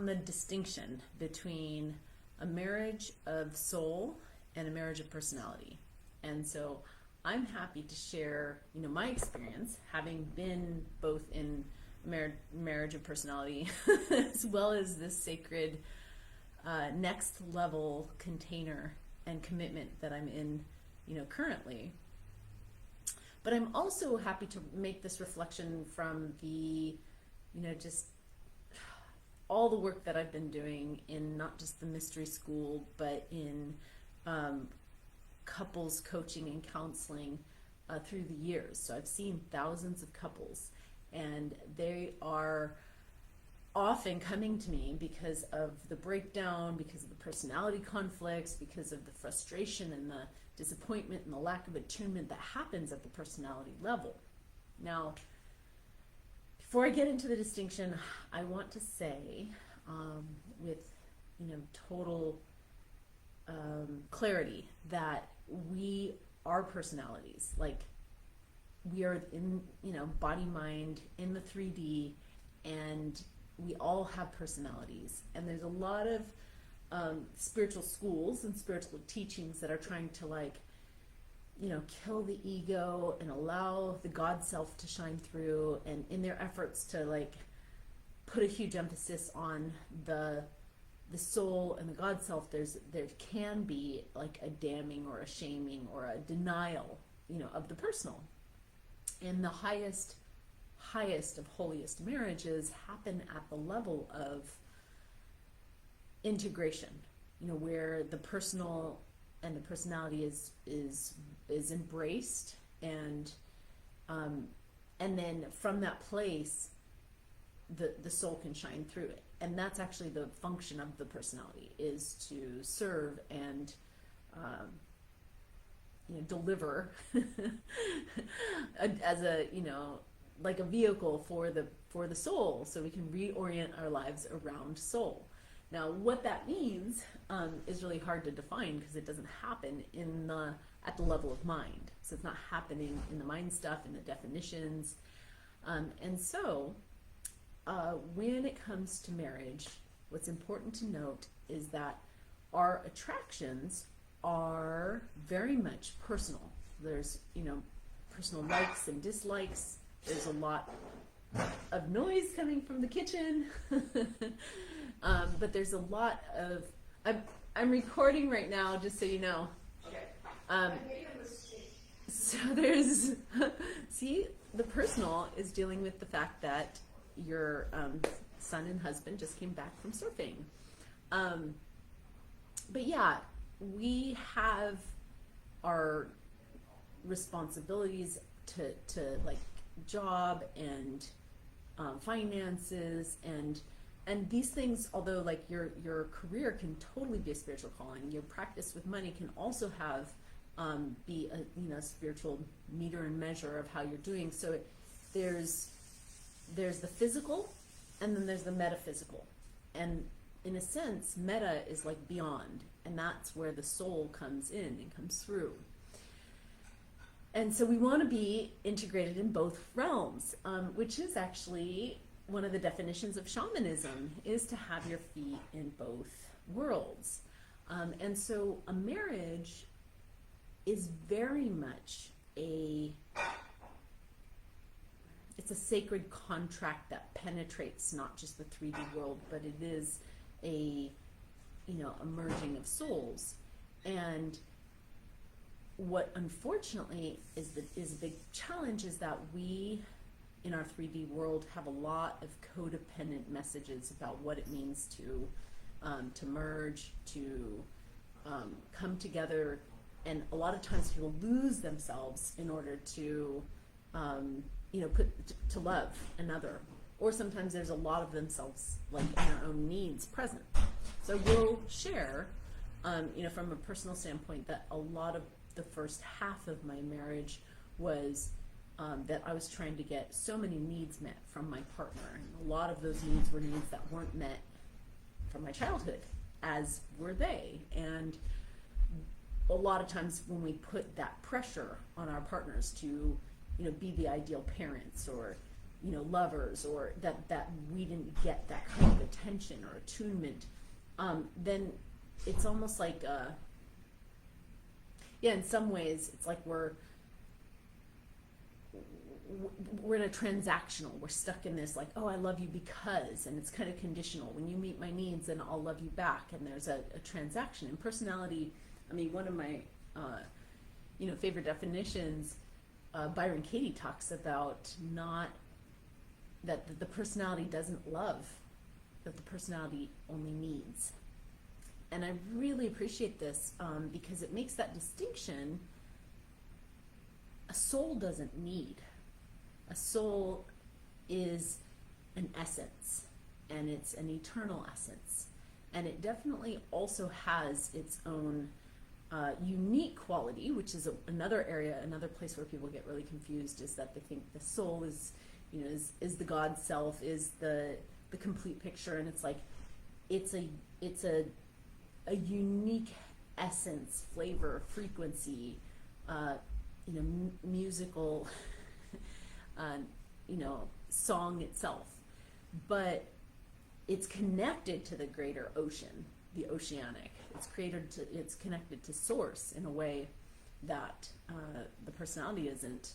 on the distinction between a marriage of soul and a marriage of personality. And so I'm happy to share, my experience, having been both in marriage of personality as well as this sacred next level container and commitment that I'm in, currently. But I'm also happy to make this reflection from the, just all the work that I've been doing in not just the mystery school, but in couples coaching and counseling through the years. So I've seen thousands of couples, and they are often coming to me because of the breakdown, because of the personality conflicts, because of the frustration and the disappointment and the lack of attunement that happens at the personality level. Now, before I get into the distinction, I want to say with total clarity that we are personalities. Like, we are in body mind in the 3D, and we all have personalities. And there's a lot of spiritual schools and spiritual teachings that are trying to kill the ego and allow the God self to shine through, and in their efforts to put a huge emphasis on the soul and the God self, there can be a damning or a shaming or a denial, of the personal. And the highest of holiest marriages happen at the level of integration, where the personal and the personality is embraced, and then from that place the soul can shine through it. And that's actually the function of the personality, is to serve and deliver as a a vehicle for the soul, so we can reorient our lives around soul. Now, what that means is really hard to define, because it doesn't happen at the level of mind. So it's not happening in the mind stuff, in the definitions. And so when it comes to marriage, what's important to note is that our attractions are very much personal. There's, personal likes and dislikes. There's a lot of noise coming from the kitchen. But there's a lot of, I'm recording right now, just so you know. Okay. So there's, see, the personal is dealing with the fact that your son and husband just came back from surfing. But yeah, we have our responsibilities to job and finances and these things. Although your career can totally be a spiritual calling, your practice with money can also have be a spiritual meter and measure of how you're doing. So there's the physical, and then there's the metaphysical. And in a sense, meta is beyond, and that's where the soul comes in and comes through. And so we want to be integrated in both realms, which is actually one of the definitions of shamanism, is to have your feet in both worlds. And so a marriage is very much it's a sacred contract that penetrates not just the 3D world, but it is a merging of souls. And what unfortunately is a big challenge is that we in our 3D world have a lot of codependent messages about what it means to merge, to come together, and a lot of times people lose themselves in order to to love another, or sometimes there's a lot of themselves in their own needs present. So we'll share from a personal standpoint that a lot of the first half of my marriage was that I was trying to get so many needs met from my partner, and a lot of those needs were needs that weren't met from my childhood, as were they. And a lot of times when we put that pressure on our partners to be the ideal parents, or lovers, or that we didn't get that kind of attention or attunement, then it's almost like, in some ways, it's like we're in a transactional. We're stuck in this, like, oh, I love you because, and it's kind of conditional. When you meet my needs, then I'll love you back. And there's a transaction. In personality, I mean, one of my, favorite definitions, Byron Katie talks about that the personality doesn't love, that the personality only needs. And I really appreciate this because it makes that distinction. A soul doesn't need. A soul is an essence, and it's an eternal essence. And it definitely also has its own unique quality, which is another area, another place where people get really confused, is that they think the soul is the God self, is the complete picture. And it's like, it's a unique essence, flavor, frequency, musical, song itself, but it's connected to the greater ocean, the oceanic. It's connected to source in a way that the personality isn't.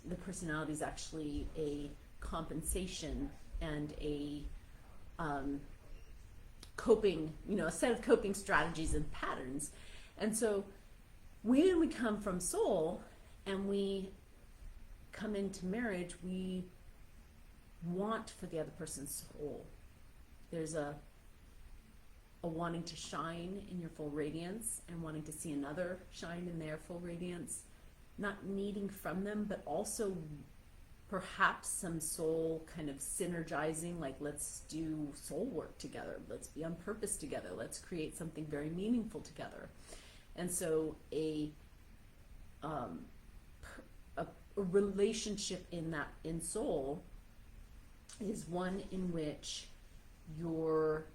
The personality is actually a compensation and a coping, a set of coping strategies and patterns. And so when we come from soul and we come into marriage, we want for the other person's soul. There's a wanting to shine in your full radiance and wanting to see another shine in their full radiance, not needing from them, but also perhaps some soul kind of synergizing, like, let's do soul work together, let's be on purpose together, let's create something very meaningful together. And so a relationship in soul is one in which you're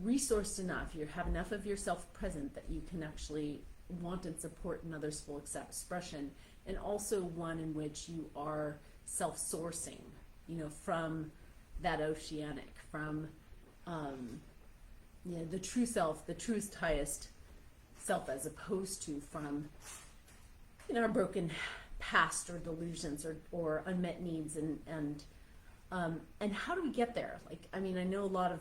resourced enough, you have enough of yourself present that you can actually want and support another's full expression, and also one in which you are self-sourcing, from that oceanic, from the true self, the truest, highest self, as opposed to from our broken past or delusions or unmet needs, and how do we get there? Like, I mean, I know a lot of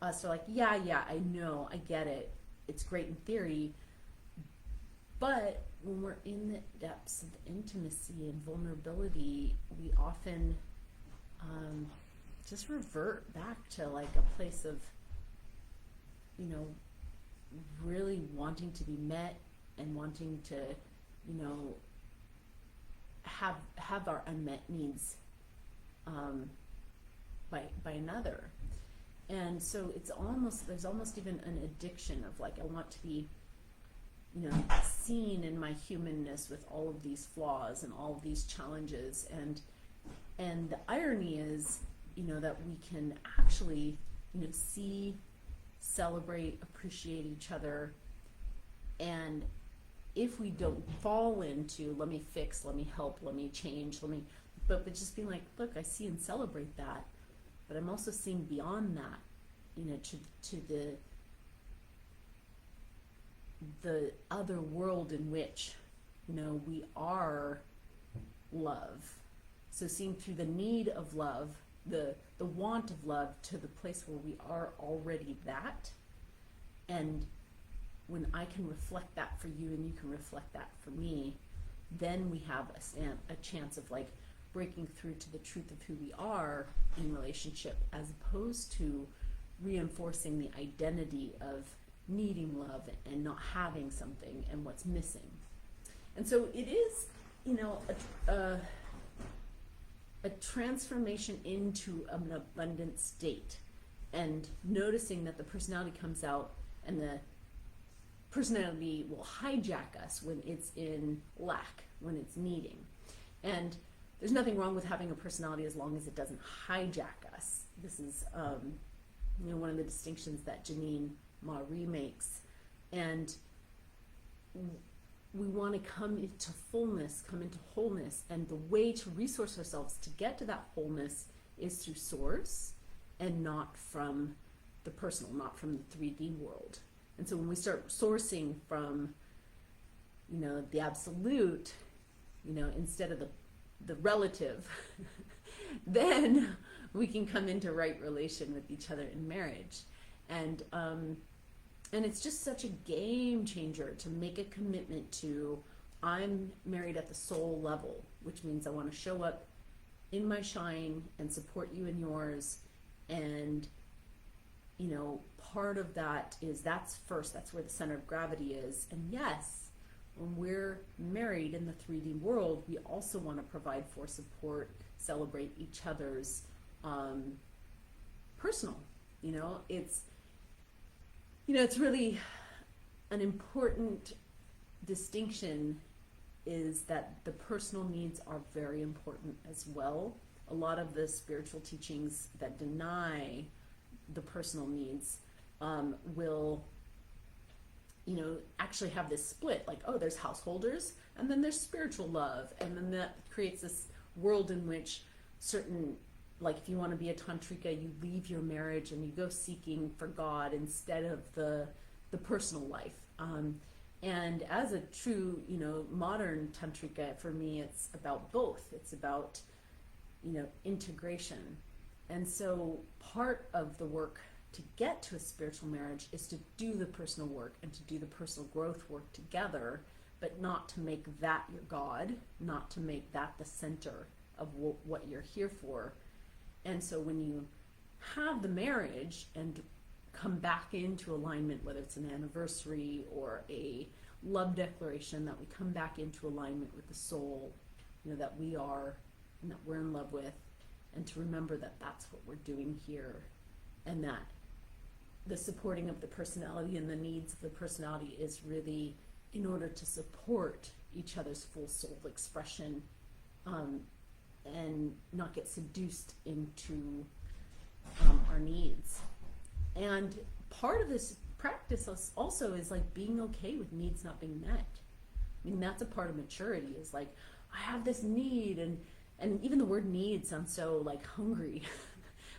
us are like, yeah, I know, I get it, it's great in theory, but when we're in the depths of intimacy and vulnerability, we often just revert back to like a place of, really wanting to be met and wanting to, have our unmet needs by another. And so there's almost even an addiction of like, I want to be, seen in my humanness with all of these flaws and all of these challenges. And the irony is, that we can actually, see, celebrate, appreciate each other. And if we don't fall into, let me fix, let me help, let me change, but just being like, look, I see and celebrate that, but I'm also seeing beyond that, to the other world in which, we are love. So seeing through the need of love, the want of love, to the place where we are already that. And when I can reflect that for you and you can reflect that for me, then we have a chance of like breaking through to the truth of who we are in relationship, as opposed to reinforcing the identity of needing love and not having something and what's missing. And so it is, a transformation into an abundant state, and noticing that the personality comes out, and the personality will hijack us when it's in lack, when it's needing. And there's nothing wrong with having a personality as long as it doesn't hijack us. This is one of the distinctions that Janine Marie makes. And we want to come into fullness, come into wholeness, and the way to resource ourselves to get to that wholeness is through source and not from the personal, not from the 3D world. And so when we start sourcing from, the absolute, instead of the relative, then we can come into right relation with each other in marriage. And it's just such a game changer to make a commitment to, I'm married at the soul level, which means I want to show up in my shine and support you in yours. And, part of that is that's where the center of gravity is. And yes, when we're married in the 3D world, we also want to provide for support, celebrate each other's personal, it's really an important distinction is that the personal needs are very important as well. A lot of the spiritual teachings that deny the personal needs will, actually have this split, like, oh, there's householders, and then there's spiritual love, and then that creates this world in which certain, like, if you want to be a tantrika, you leave your marriage and you go seeking for God instead of the personal life. And as a true, modern tantrika, for me, it's about both. It's about, integration. And so part of the work to get to a spiritual marriage is to do the personal work and to do the personal growth work together, but not to make that your God, not to make that the center of what you're here for. And so when you have the marriage and come back into alignment, whether it's an anniversary or a love declaration, that we come back into alignment with the soul, that we are and that we're in love with, and to remember that that's what we're doing here, and that the supporting of the personality and the needs of the personality is really in order to support each other's full soul expression, and not get seduced into our needs. And part of this practice also is like being okay with needs not being met. I mean, that's a part of maturity, is like, I have this need, and even the word need sounds so like hungry,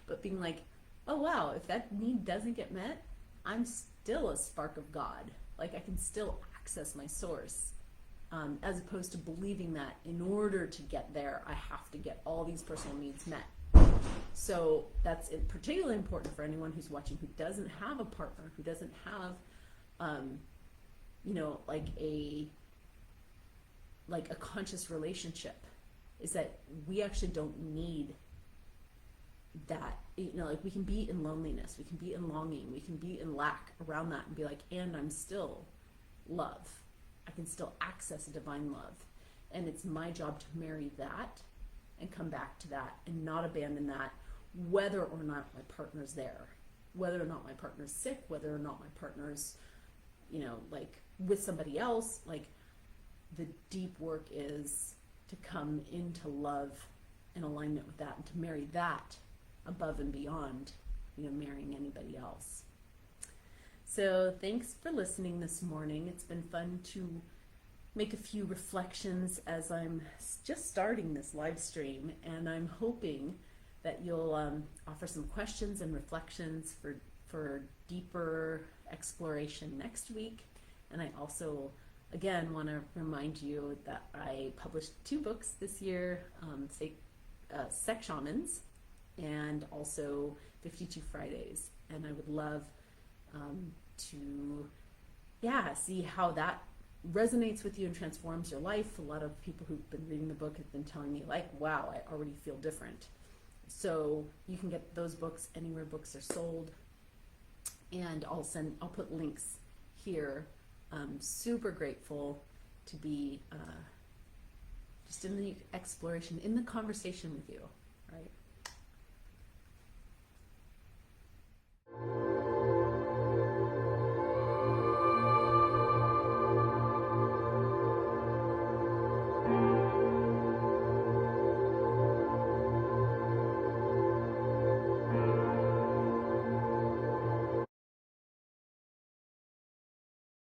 but being like, oh wow, if that need doesn't get met, I'm still a spark of God. Like, I can still access my source, as opposed to believing that in order to get there, I have to get all these personal needs met. So that's particularly important for anyone who's watching who doesn't have a partner, who doesn't have, like a conscious relationship, is that we actually don't need that. Like, we can be in loneliness, we can be in longing, we can be in lack around that and be like, and I'm still love. I can still access divine love. And it's my job to marry that and come back to that and not abandon that, whether or not my partner's there, whether or not my partner's sick, whether or not my partner's, like with somebody else. Like, the deep work is to come into love and alignment with that, and to marry that above and beyond, marrying anybody else. So thanks for listening this morning. It's been fun to make a few reflections as I'm just starting this live stream, and I'm hoping that you'll offer some questions and reflections for deeper exploration next week. And I also, again, want to remind you that I published 2 books this year, Sex Shamans and also 52 Fridays. And I would love to see how that resonates with you and transforms your life. A lot of people who've been reading the book have been telling me, like, wow, I already feel different. So you can get those books anywhere books are sold, and I'll put links here. I'm super grateful to be just in the exploration, in the conversation with you, right?